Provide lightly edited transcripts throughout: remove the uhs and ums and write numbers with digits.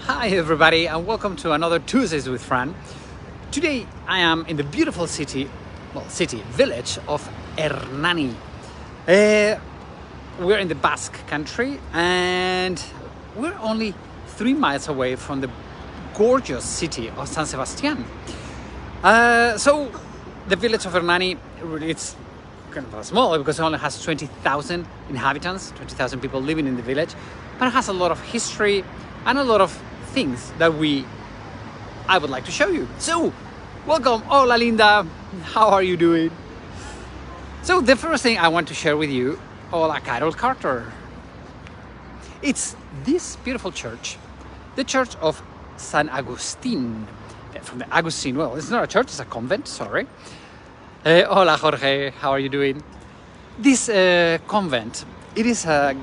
Hi everybody and welcome to another Tuesdays with Fran. Today I am in the beautiful village of Hernani. We're in the Basque Country and we're only 3 miles away from the gorgeous city of San Sebastian. So the village of Hernani, it's kind of small because it only has 20,000 inhabitants, 20,000 people living in the village, but it has a lot of history and a lot of things that I would like to show you. So, welcome, hola linda, how are you doing? So the first thing I want to share with you, hola Carol Carter. It's this beautiful church, the Church of San Agustin, from the Agustin, well, it's not a church, it's a convent, sorry. Hola Jorge, how are you doing? This convent, it is a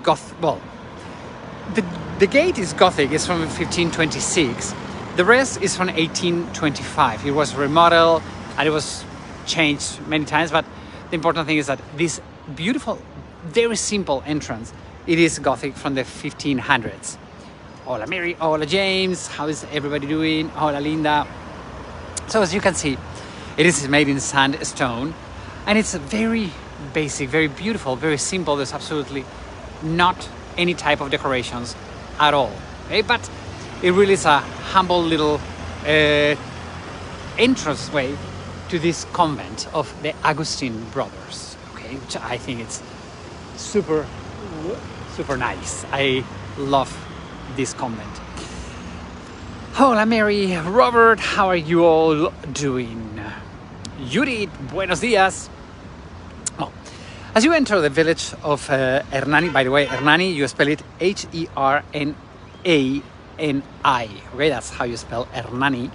the gate is Gothic, it's from 1526. The rest is from 1825. It was remodeled and it was changed many times, but the important thing is that this beautiful, very simple entrance, it is Gothic from the 1500s. Hola Mary, hola James, how is everybody doing? Hola Linda. So as you can see, it is made in sandstone and it's very basic, very beautiful, very simple. There's absolutely not any type of decorations at all, okay? But it really is a humble little entrance way to this convent of the Agustin brothers, okay? Which I think it's super nice. I love this convent. Hola Mary, Robert, how are you all doing? Judith, buenos dias. Oh. As you enter the village of Hernani, by the way, Hernani, you spell it H-E-R-N-A-N-I. Okay, that's how you spell Hernani.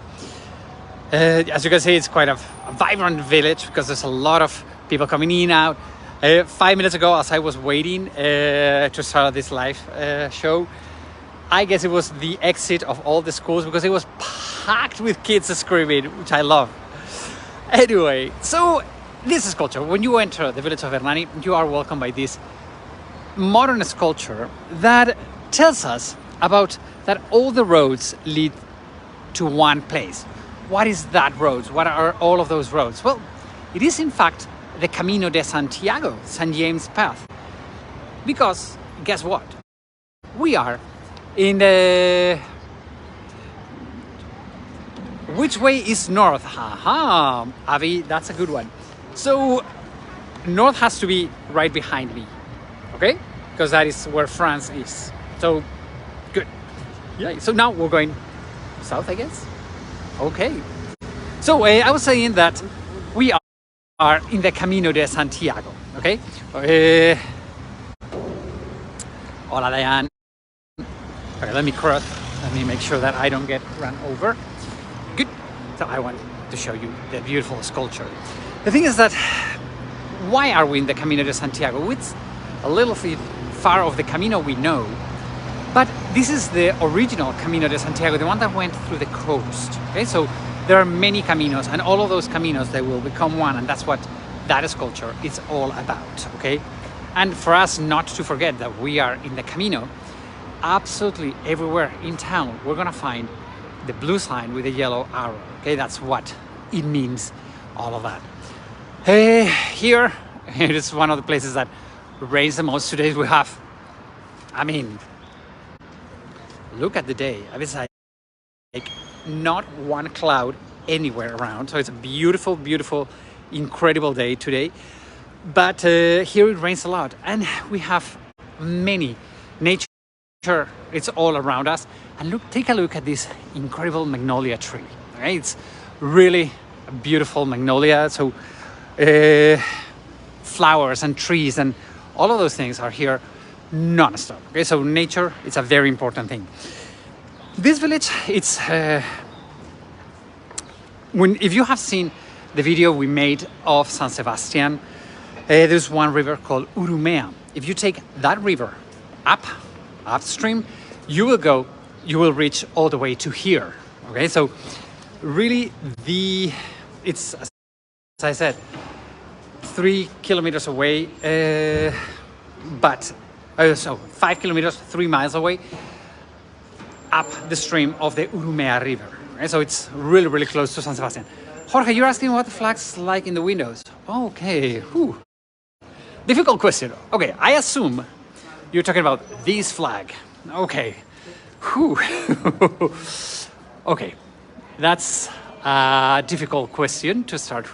As you can see, it's quite a vibrant village because there's a lot of people coming in and out. 5 minutes ago, as I was waiting to start this live show, I guess it was the exit of all the schools because it was packed with kids screaming, which I love. Anyway, so this sculpture, when you enter the village of Hernani, you are welcomed by this modern sculpture that tells us about that all the roads lead to one place. What is that road? What are all of those roads? Well, it is in fact the Camino de Santiago, St. James Path. Because, guess what? We are in the... Which way is north? Haha, Avi, that's a good one. So, north has to be right behind me, okay? Because that is where France is. So, good. Yeah, so now we're going south, I guess. Okay. So, I was saying that we are in the Camino de Santiago, okay? Hola, Diane. Okay, let me cross. Let me make sure that I don't get run over. Good. So, I want to show you the beautiful sculpture. The thing is that, why are we in the Camino de Santiago? It's a little bit far off the Camino we know, but this is the original Camino de Santiago, the one that went through the coast. Okay, so there are many Caminos, and all of those Caminos, they will become one, and that's what that sculpture is all about, okay? And for us not to forget that we are in the Camino, absolutely everywhere in town, we're gonna find the blue sign with the yellow arrow, okay? That's what it means, all of that. Here, it is one of the places that rains the most. Today we have, I mean, look at the day. I was like not one cloud anywhere around. So it's a beautiful, beautiful, incredible day today. But here it rains a lot. And we have many nature. It's all around us. And look, take a look at this incredible magnolia tree. Okay? It's really a beautiful magnolia. So flowers and trees and all of those things are here non-stop. Okay, so nature, it's a very important thing. This village, it's if you have seen the video we made of San Sebastian, there's one river called Urumea. If you take that river upstream, you will reach all the way to here. Okay, so really it's, as I said, 3 kilometers away, so 5 kilometers, 3 miles away. up the stream of the Urumea River. Right? So it's really, really close to San Sebastian. Jorge, you're asking what the flag's like in the windows. Okay, whew. Difficult question. Okay, I assume you're talking about this flag. Okay, whew. Okay, that's a difficult question to start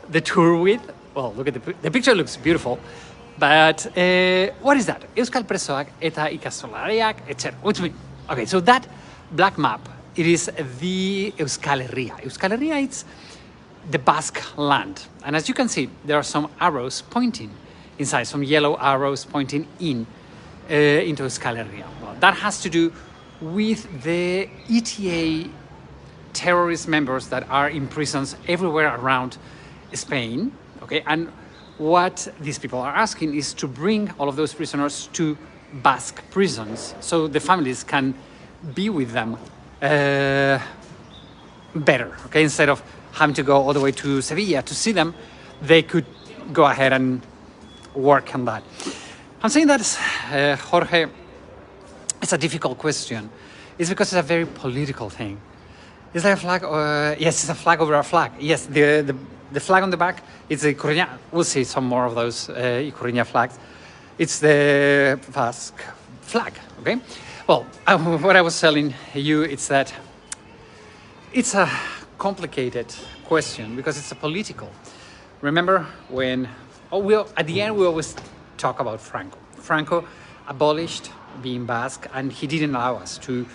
the tour with. Well, look at the picture looks beautiful, but what is that? Euskal Presoak eta ikastolariak, etc. What's mean? Okay, so that black map, it is the Euskal Herria. Euskal Herria, it's the Basque land. And as you can see, there are some arrows pointing inside, some yellow arrows pointing in into Euskal Herria. Well, that has to do with the ETA terrorist members that are in prisons everywhere around Spain. Okay, and what these people are asking is to bring all of those prisoners to Basque prisons so the families can be with them better. Okay, instead of having to go all the way to Sevilla to see them, they could go ahead and work on that. I'm saying that, Jorge, it's a difficult question. It's because it's a very political thing. Is there a flag? Yes, it's a flag over a flag. Yes, the flag on the back, it's the Ikurriña. We'll see some more of those Ikurriña flags. It's the Basque flag, okay? Well, what I was telling you is that it's a complicated question because it's a political. Remember when, at the end we always talk about Franco. Franco abolished being Basque and he didn't allow us to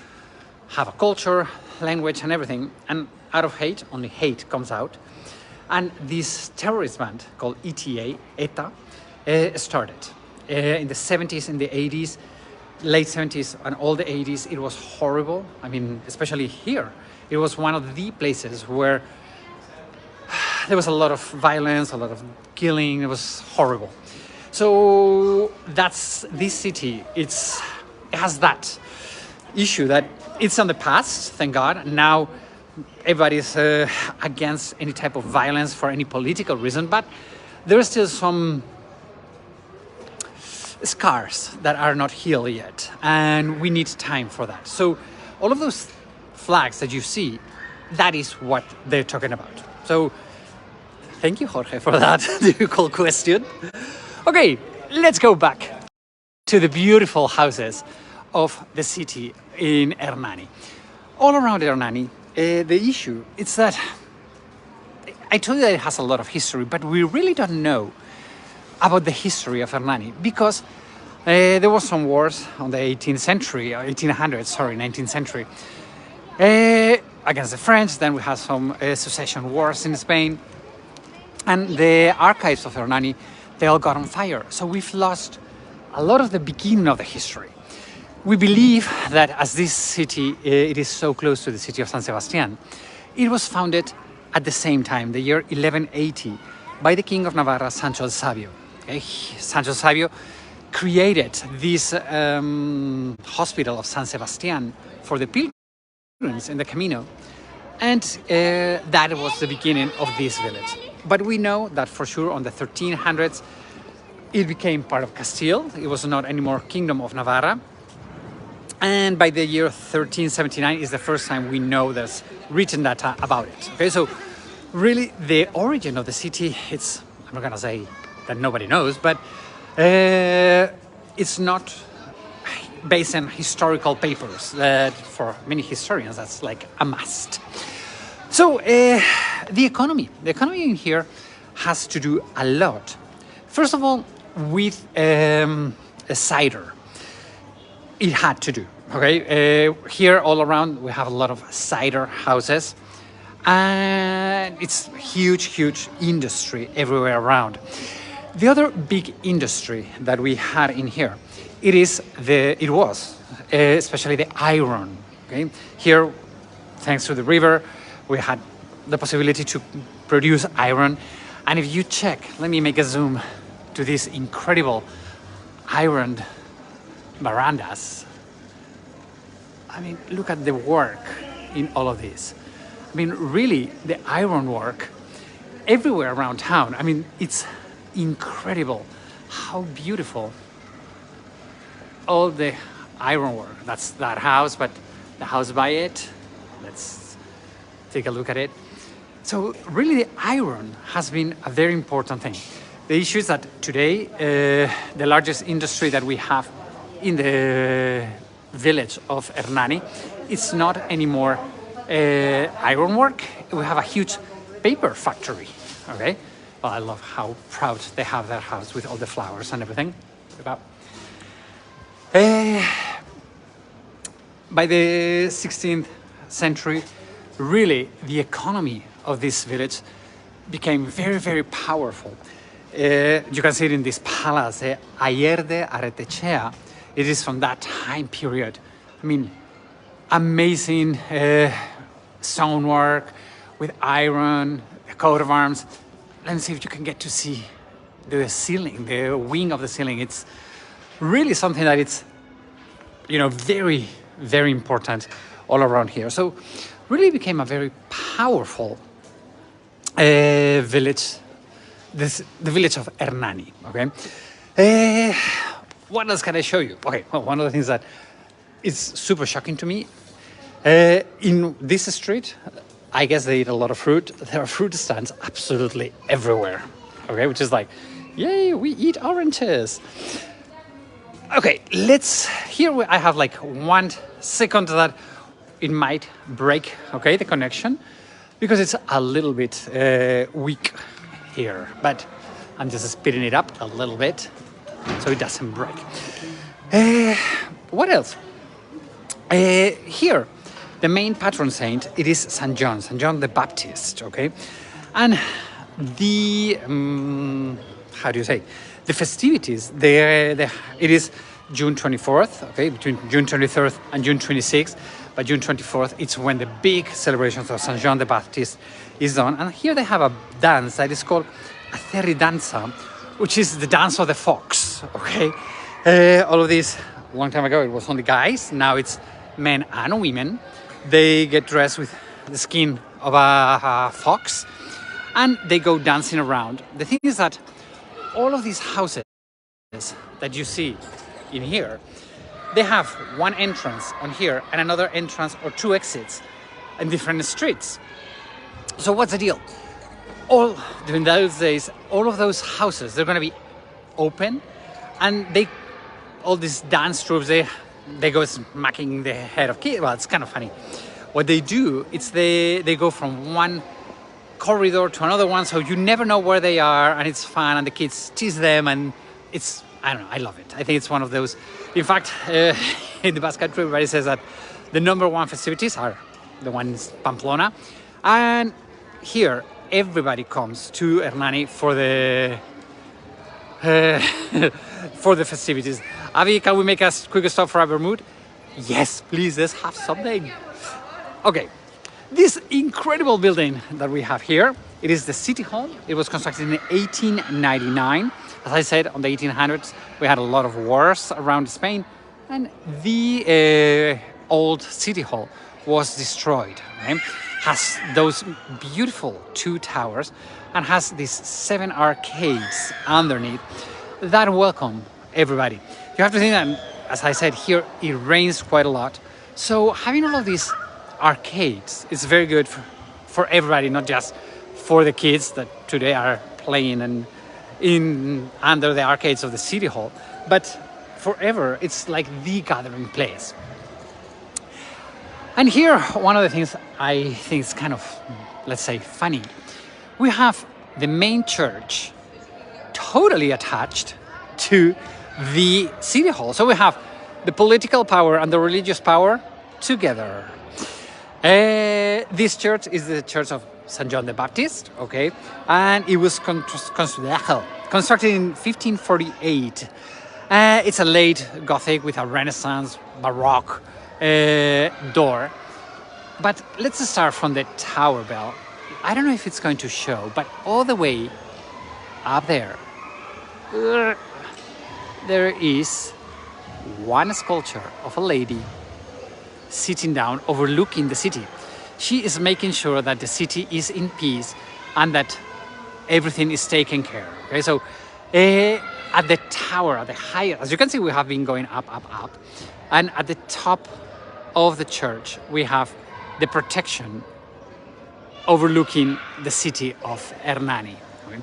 have a culture, language and everything. And out of hate, only hate comes out. And this terrorist band called ETA started in the 70s, in the 80s, late 70s and all the 80s. It was horrible. I mean, especially here. It was one of the places where there was a lot of violence, a lot of killing. It was horrible. So that's this city. It has that issue that it's on the past, thank God. Now everybody's against any type of violence for any political reason, but there are still some scars that are not healed yet, and we need time for that. So all of those flags that you see, that is what they're talking about. So thank you, Jorge, for that difficult question. Okay, let's go back to the beautiful houses of the city in Hernani. All around Hernani, the issue is that I told you that it has a lot of history, but we really don't know about the history of Hernani because there were some wars on the 19th century, against the French. Then we had some succession wars in Spain, and the archives of Hernani, they all got on fire. So we've lost a lot of the beginning of the history. We believe that as this city, it is so close to the city of San Sebastian, it was founded at the same time, the year 1180, by the King of Navarra, Sancho el Sabio. Okay? Sancho el Sabio created this hospital of San Sebastian for the pilgrims in the Camino, and that was the beginning of this village. But we know that for sure on the 1300s, it became part of Castile. It was not anymore Kingdom of Navarra. And by the year 1379 is the first time we know there's written data about it. Okay, so really the origin of the city, I'm not gonna say that nobody knows, but it's not based on historical papers that for many historians, that's like a must. So the economy in here has to do a lot. First of all, with cider. It had to do, okay? Here all around we have a lot of cider houses and it's huge industry everywhere around. The other big industry that we had in here, it was especially the iron, okay? Here, thanks to the river, we had the possibility to produce iron. And if you check, let me make a zoom to this incredible iron verandas. I mean, look at the work in all of this. I mean, really, the iron work everywhere around town. I mean, it's incredible how beautiful all the iron work. That's that house, but the house by it. Let's take a look at it. So really the iron has been a very important thing. The issue is that today the largest industry that we have in the village of Hernani, it's not anymore ironwork. We have a huge paper factory, okay? Well, I love how proud they have their house with all the flowers and everything. By the 16th century, really the economy of this village became very, very powerful. You can see it in this palace, Ayer de Arretechea. It is from that time period. I mean, amazing stonework with iron, a coat of arms. Let me see if you can get to see the ceiling, the wing of the ceiling. It's really something that it's, you know, very, very important all around here. So really became a very powerful village, the village of Hernani, okay? What else can I show you? Okay, well, one of the things that is super shocking to me, in this street, I guess they eat a lot of fruit. There are fruit stands absolutely everywhere, okay? Which is like, yay, we eat oranges. Okay, here I have like 1 second that it might break, okay, the connection, because it's a little bit weak here, but I'm just speeding it up a little bit so it doesn't break. What else? Here, the main patron saint, it is Saint John the Baptist, okay? And the, how do you say? The festivities, it is June 24th, okay, between June 23rd and June 26th. By June 24th, it's when the big celebrations of Saint John the Baptist is done. And here they have a dance that is called a Danza, which is the dance of the fox, okay? All of this, a long time ago, it was only guys. Now it's men and women. They get dressed with the skin of a fox and they go dancing around. The thing is that all of these houses that you see in here, they have one entrance on here and another entrance or 2 exits in different streets. So what's the deal? During those days, all of those houses, they're going to be open, and all these dance troops, they go smacking the head of kids. Well, it's kind of funny. What they do, they go from one corridor to another one, so you never know where they are, and it's fun, and the kids tease them, and it's, I don't know, I love it. I think it's one of those. In fact, in the Basque Country, everybody says that the #1 festivities are the ones Pamplona, and here everybody comes to Hernani for the for the festivities. Avi, can we make a quick stop for a vermouth? Yes, please, let's have something. Okay, this incredible building that we have here, it is the City Hall. It was constructed in 1899. As I said, on the 1800s, we had a lot of wars around Spain, and the old City Hall was destroyed. Okay? Has those beautiful 2 towers and has these 7 arcades underneath that welcome everybody. You have to think that, as I said, here it rains quite a lot. So having all of these arcades is very good for everybody, not just for the kids that today are playing and under the arcades of the City Hall, but forever it's like the gathering place. And here, one of the things I think is kind of, let's say, funny. We have the main church totally attached to the City Hall. So we have the political power and the religious power together. This church is the Church of St. John the Baptist, okay? And it was constructed in 1548. It's a late Gothic with a Renaissance, Baroque door. But let's start from the tower bell. I don't know if it's going to show, but all the way up there, there is one sculpture of a lady sitting down overlooking the city. She is making sure that the city is in peace and that everything is taken care of. Okay, so at the tower, at the higher, as you can see, we have been going up, and at the top of the church, we have the protection overlooking the city of Hernani. Okay?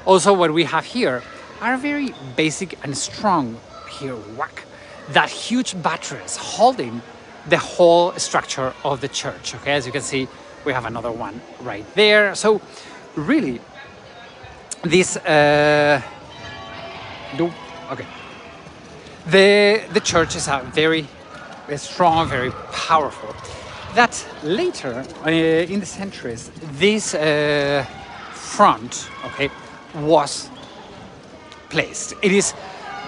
Also, what we have here are very basic and strong here, whack, that huge batteries holding the whole structure of the church. Okay, as you can see, we have another one right there. So really, this the church is a very strong, very powerful. That later in the centuries, this front, okay, was placed. It is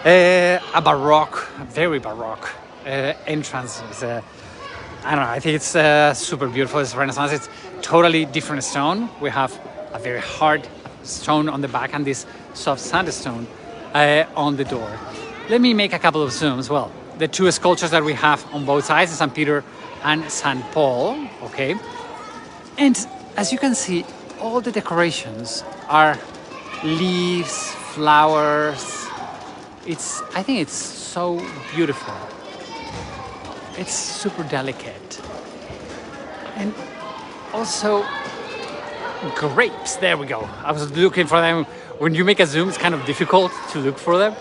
a baroque, very baroque entrance. It's I don't know, I think it's super beautiful. It's Renaissance. It's totally different stone. We have a very hard stone on the back and this soft sandstone on the door. Let me make a couple of zooms. Well, the two sculptures that we have on both sides, St. Peter and St. Paul, okay? And as you can see, all the decorations are leaves, flowers. I think it's so beautiful. It's super delicate. And also grapes, there we go. I was looking for them. When you make a zoom, it's kind of difficult to look for them.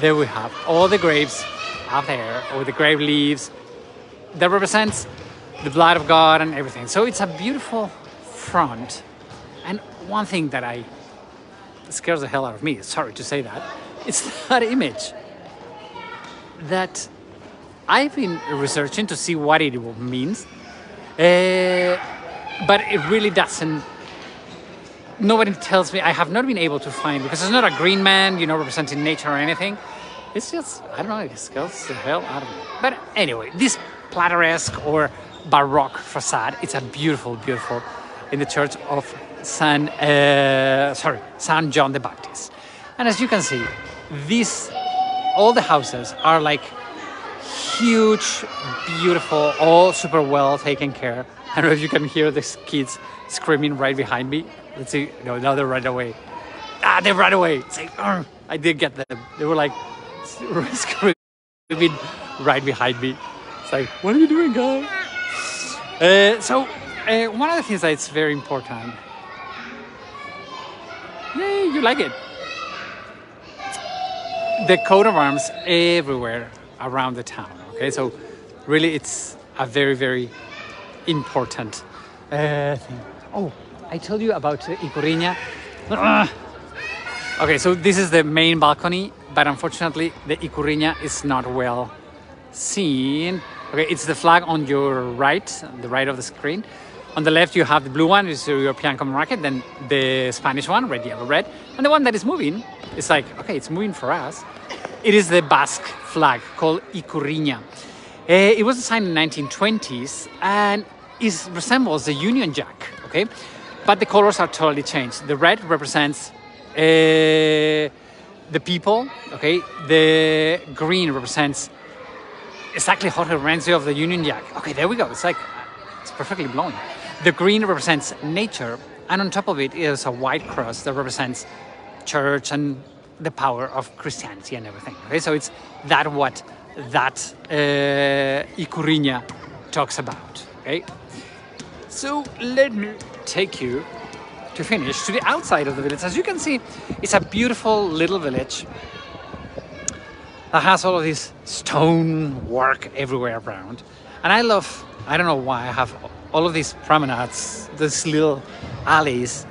There we have all the grapes up there, or the grape leaves that represents the blood of God and everything. So it's a beautiful front. And one thing that scares the hell out of me, sorry to say that, it's that image that I've been researching to see what it means, but it really doesn't. Nobody tells me. I have not been able to find, because it's not a green man, representing nature or anything. It's just, I don't know, it scares the hell out of me. But anyway, this plateresque or baroque facade, it's a beautiful, beautiful in the church of San John the Baptist. And as you can see, all the houses are like huge, beautiful, all super well taken care. I don't know if you can hear the kids screaming right behind me. Let's see. No, now they ran away. They ran away. It's like, I did get them. They were like screaming right behind me. It's like, what are you doing, guys? One of the things that's very important. Yay, you like it. The coat of arms everywhere around the town. Okay, so really it's a very, very important thing. Oh, I told you about Ikurriña. Okay, so this is the main balcony, but unfortunately the Ikurriña is not well seen. Okay, it's the flag on your right, the right of the screen. On the left you have the blue one, which is the European Common Market, then the Spanish one, red, yellow, red. And the one that is moving, it's like, okay, it's moving for us. It is the Basque flag called Ikurriña. It was designed in the 1920s and it resembles the Union Jack, okay? But the colors are totally changed. The red represents the people, okay? The green represents exactly how it reminds you of the Union Jack. Okay, there we go. It's like, it's perfectly blown. The green represents nature, and on top of it is a white cross that represents church and the power of Christianity and everything. Okay, so it's what Ikurriña talks about. Okay, so let me take you to finish to the outside of the village. As you can see, it's a beautiful little village that has all of this stone work everywhere around. And I don't know why, I have all of these promenades, these little alleys.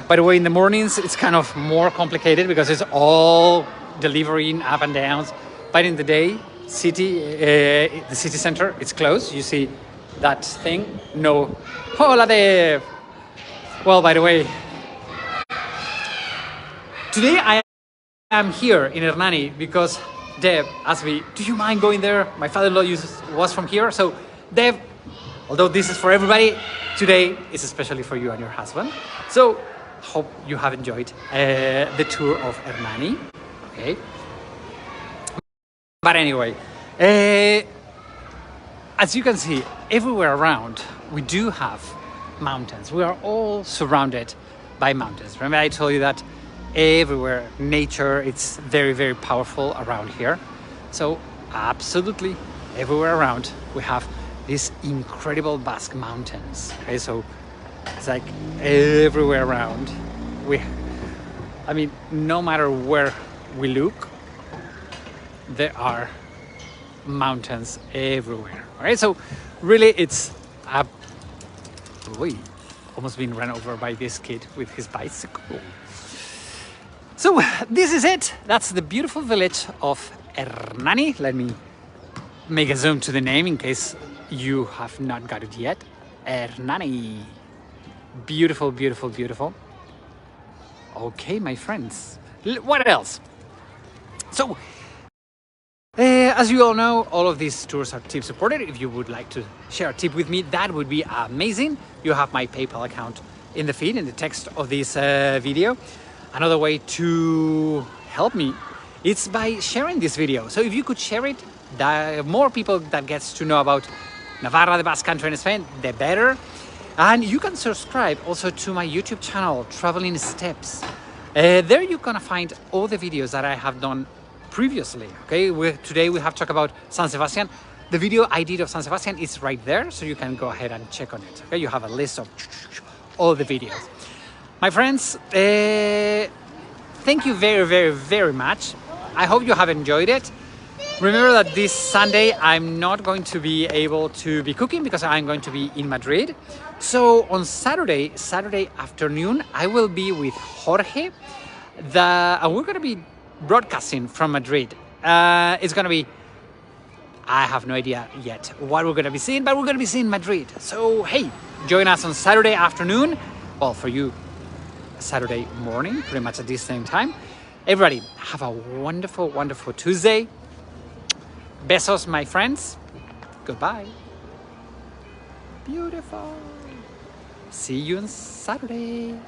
By the way, in the mornings, it's kind of more complicated because it's all delivering up and downs. But in the day, the city center, it's closed. You see that thing? No. Hola there. Well, by the way, today I am here in Hernani because Deb asked me, do you mind going there? My father-in-law was from here. So Deb, although this is for everybody, today is especially for you and your husband. So hope you have enjoyed the tour of Hernani. Okay. But anyway, as you can see, everywhere around, we do have mountains. We are all surrounded by mountains. Remember I told you that everywhere, nature, it's very, very powerful around here. So absolutely everywhere around, we have these incredible Basque mountains. Okay, so it's like everywhere around. I mean, no matter where we look, there are mountains everywhere. All right, so really it's almost been run over by this kid with his bicycle. So this is it. That's the beautiful village of Hernani. Let me make a zoom to the name in case you have not got it yet. Hernani. Beautiful, beautiful, beautiful. Okay, my friends. What else? So, as you all know, all of these tours are tip supported. If you would like to share a tip with me, that would be amazing. You have my PayPal account in the feed, in the text of this video. Another way to help me, it's by sharing this video. So if you could share it, the more people that gets to know about Navarra, the Basque Country in Spain, the better. And you can subscribe also to my YouTube channel, Traveling Steps. There you're gonna find all the videos that I have done previously. Okay, today we have talked about San Sebastian. The video I did of San Sebastian is right there, so you can go ahead and check on it. Okay, you have a list of all the videos. My friends, thank you very, very, very much. I hope you have enjoyed it. Remember that this Sunday I'm not going to be able to be cooking because I'm going to be in Madrid. So on Saturday afternoon, I will be with Jorge. And we're going to be broadcasting from Madrid. It's going to be, I have no idea yet what we're going to be seeing, but we're going to be seeing Madrid. So hey, join us on Saturday afternoon. Well, for you, Saturday morning, pretty much at this same time. Everybody, have a wonderful, wonderful Tuesday. Besos, my friends. Goodbye. Beautiful. See you on Saturday.